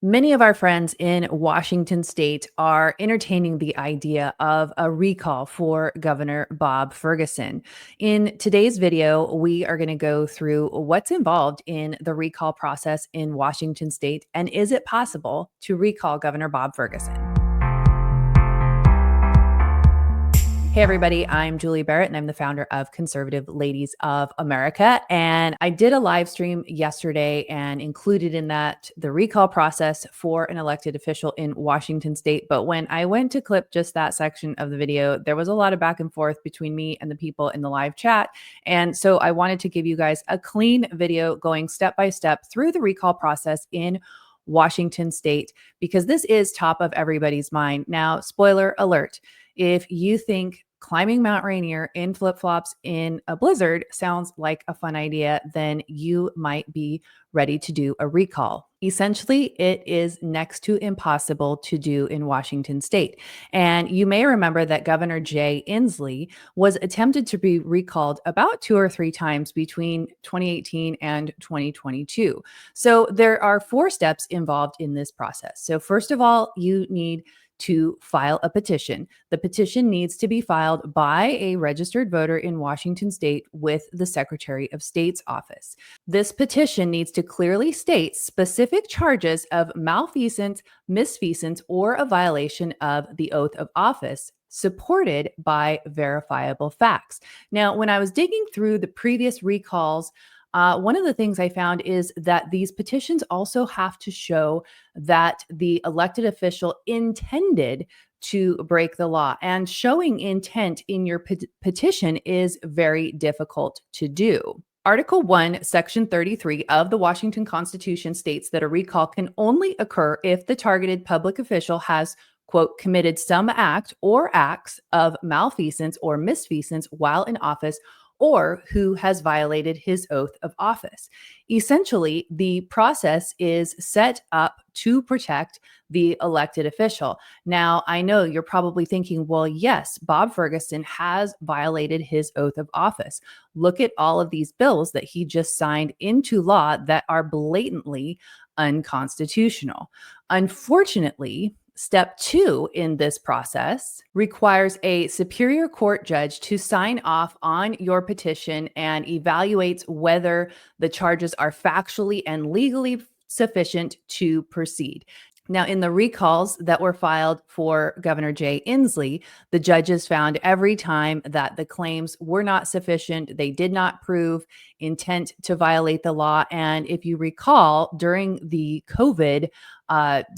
Many of our friends in Washington state are entertaining the idea of a recall for Governor Bob Ferguson. In today's video, we are going to go through what's involved in the recall process in Washington state and is it possible to recall Governor Bob Ferguson? Hey, everybody, I'm Julie Barrett, and I'm the founder of Conservative Ladies of America. And I did a live stream yesterday and included in that the recall process for an elected official in Washington state. But when I went to clip just that section of the video, there was a lot of back and forth between me and the people in the live chat. And so I wanted to give you guys a clean video going step by step through the recall process in Washington state, because this is top of everybody's mind. Now, spoiler alert. If you think climbing Mount Rainier in flip-flops in a blizzard sounds like a fun idea, then you might be ready to do a recall. Essentially, it is next to impossible to do in Washington state. And you may remember that Governor Jay Inslee was attempted to be recalled about 2 or 3 times between 2018 and 2022. So there are 4 steps involved in this process. So first of all, you need to file a petition. The petition needs to be filed by a registered voter in Washington state with the Secretary of State's office. This petition needs to clearly state specific charges of malfeasance, misfeasance, or a violation of the oath of office supported by verifiable facts. Now, when I was digging through the previous recalls, one of the things I found is that these petitions also have to show that the elected official intended to break the law. And showing intent in your petition is very difficult to do. Article 1, Section 33 of the Washington Constitution states that a recall can only occur if the targeted public official has, quote, committed some act or acts of malfeasance or misfeasance while in office, or who has violated his oath of office. Essentially, the process is set up to protect the elected official. Now, I know you're probably thinking, well, yes, Bob Ferguson has violated his oath of office. Look at all of these bills that he just signed into law that are blatantly unconstitutional. Unfortunately, Step 2 in this process requires a Superior Court judge to sign off on your petition and evaluates whether the charges are factually and legally sufficient to proceed. Now, in the recalls that were filed for Governor Jay Inslee, the judges found every time that the claims were not sufficient. They did not prove intent to violate the law. And if you recall, during the COVID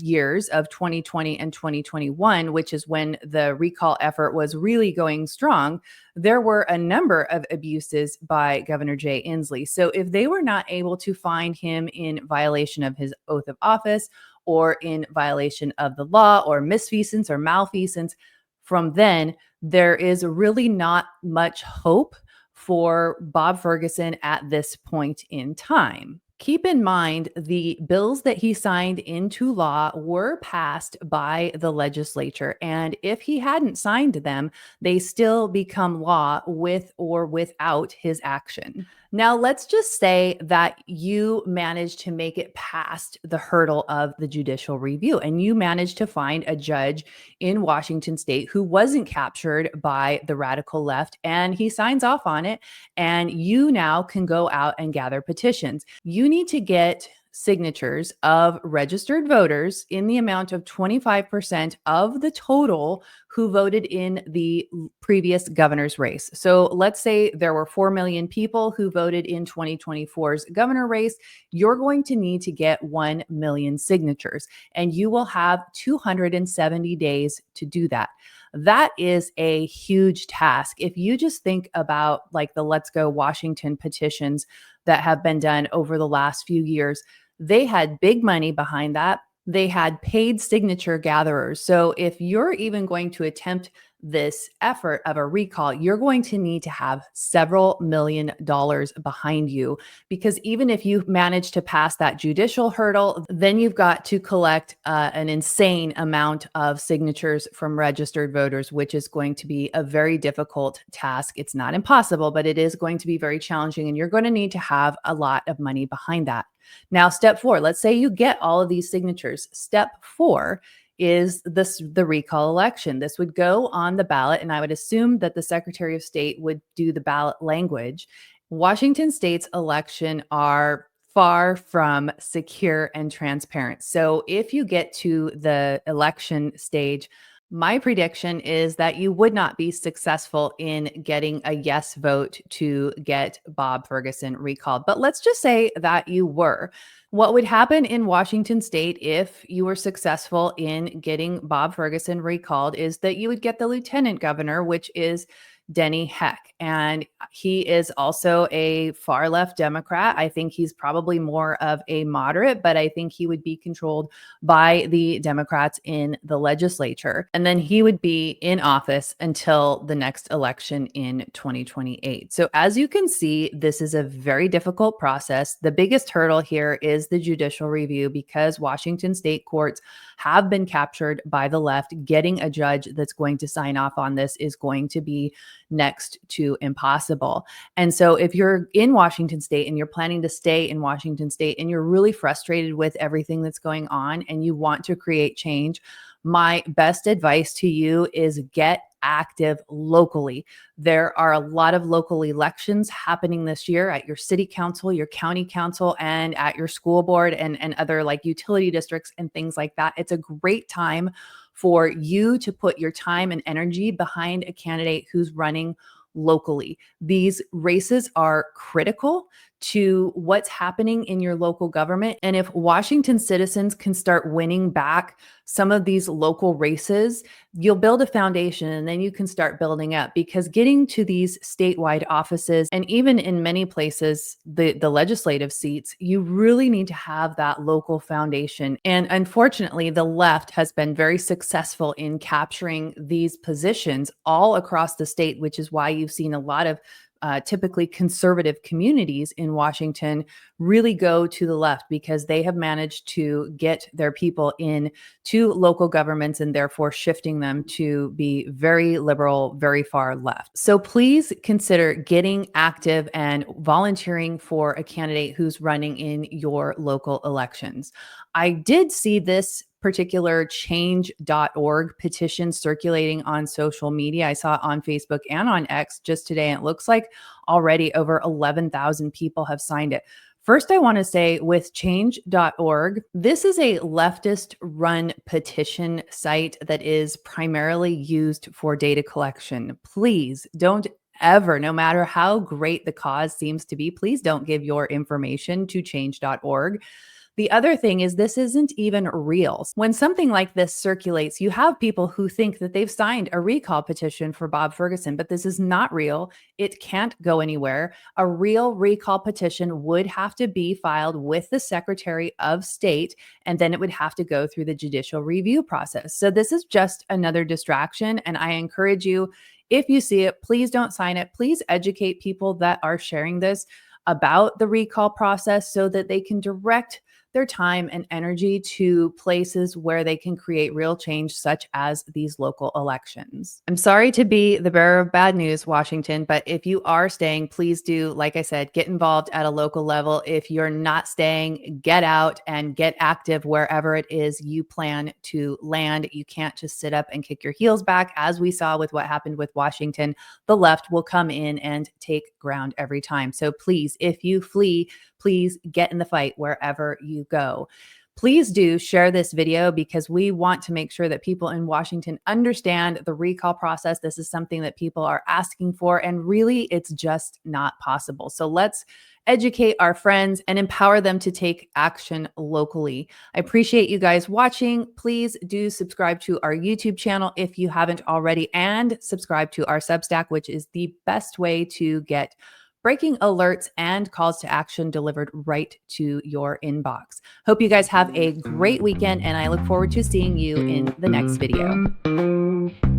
years of 2020 and 2021, which is when the recall effort was really going strong, there were a number of abuses by Governor Jay Inslee. So if they were not able to find him in violation of his oath of office, or in violation of the law, or misfeasance or malfeasance, from then, there is really not much hope for Bob Ferguson at this point in time. Keep in mind, the bills that he signed into law were passed by the legislature. And if he hadn't signed them, they still become law with or without his action. Now, let's just say that you managed to make it past the hurdle of the judicial review and you managed to find a judge in Washington state who wasn't captured by the radical left, and he signs off on it, and you now can go out and gather petitions. You need to get signatures of registered voters in the amount of 25% of the total who voted in the previous governor's race. So let's say there were 4 million people who voted in 2024's governor race. You're going to need to get 1 million signatures, and you will have 270 days to do that. That is a huge task. If you just think about like the Let's Go Washington petitions that have been done over the last few years, they had big money behind that. They had paid signature gatherers. So if you're even going to attempt this effort of a recall, you're going to need to have several $1,000,000 behind you, because even if you manage to pass that judicial hurdle, then you've got to collect an insane amount of signatures from registered voters, which is going to be a very difficult task. It's not impossible, but it is going to be very challenging, and you're going to need to have a lot of money behind that. Now, step 4, let's say you get all of these signatures. Step 4 is the recall election. This would go on the ballot, and I would assume that the Secretary of State would do the ballot language. Washington State's election are far from secure and transparent. So if you get to the election stage, my prediction is that you would not be successful in getting a yes vote to get Bob Ferguson recalled. But let's just say that you were. What would happen in Washington State if you were successful in getting Bob Ferguson recalled is that you would get the lieutenant governor, which is Denny Heck. And he is also a far left Democrat. I think he's probably more of a moderate, but I think he would be controlled by the Democrats in the legislature. And then he would be in office until the next election in 2028. So as you can see, this is a very difficult process. The biggest hurdle here is the judicial review, because Washington state courts have been captured by the left. Getting a judge that's going to sign off on this is going to be next to impossible. And so if you're in Washington state and you're planning to stay in Washington state and you're really frustrated with everything that's going on and you want to create change, my best advice to you is get active locally. There are a lot of local elections happening this year at your city council, your county council, and at your school board and other like utility districts and things like that. It's a great time for you to put your time and energy behind a candidate who's running locally. These races are critical to what's happening in your local government. And if Washington citizens can start winning back some of these local races, you'll build a foundation and then you can start building up, because getting to these statewide offices and even in many places, the legislative seats, you really need to have that local foundation. And unfortunately, the left has been very successful in capturing these positions all across the state, which is why you've seen a lot of typically conservative communities in Washington really go to the left, because they have managed to get their people in to local governments and therefore shifting them to be very liberal, very far left. So please consider getting active and volunteering for a candidate who's running in your local elections. I did see this particular change.org petition circulating on social media. I saw it on Facebook and on X just today, and it looks like already over 11,000 people have signed it. First, I want to say with change.org, this is a leftist run petition site that is primarily used for data collection. Please don't ever, no matter how great the cause seems to be, please don't give your information to change.org. The other thing is this isn't even real. When something like this circulates, you have people who think that they've signed a recall petition for Bob Ferguson, but this is not real. It can't go anywhere. A real recall petition would have to be filed with the Secretary of State, and then it would have to go through the judicial review process. So this is just another distraction, and I encourage you, if you see it, please don't sign it. Please educate people that are sharing this about the recall process so that they can direct their time and energy to places where they can create real change, such as these local elections. I'm sorry to be the bearer of bad news, Washington, but if you are staying, please do, like I said, get involved at a local level. If you're not staying, get out and get active wherever it is you plan to land. You can't just sit up and kick your heels back. As we saw with what happened with Washington, the left will come in and take ground every time. So please, if you flee, please get in the fight wherever you go. Please do share this video, because we want to make sure that people in Washington understand the recall process. This is something that people are asking for, and really it's just not possible. So let's educate our friends and empower them to take action locally. I appreciate you guys watching. Please do subscribe to our YouTube channel if you haven't already, and subscribe to our Substack, which is the best way to get breaking alerts and calls to action delivered right to your inbox. Hope you guys have a great weekend, and I look forward to seeing you in the next video.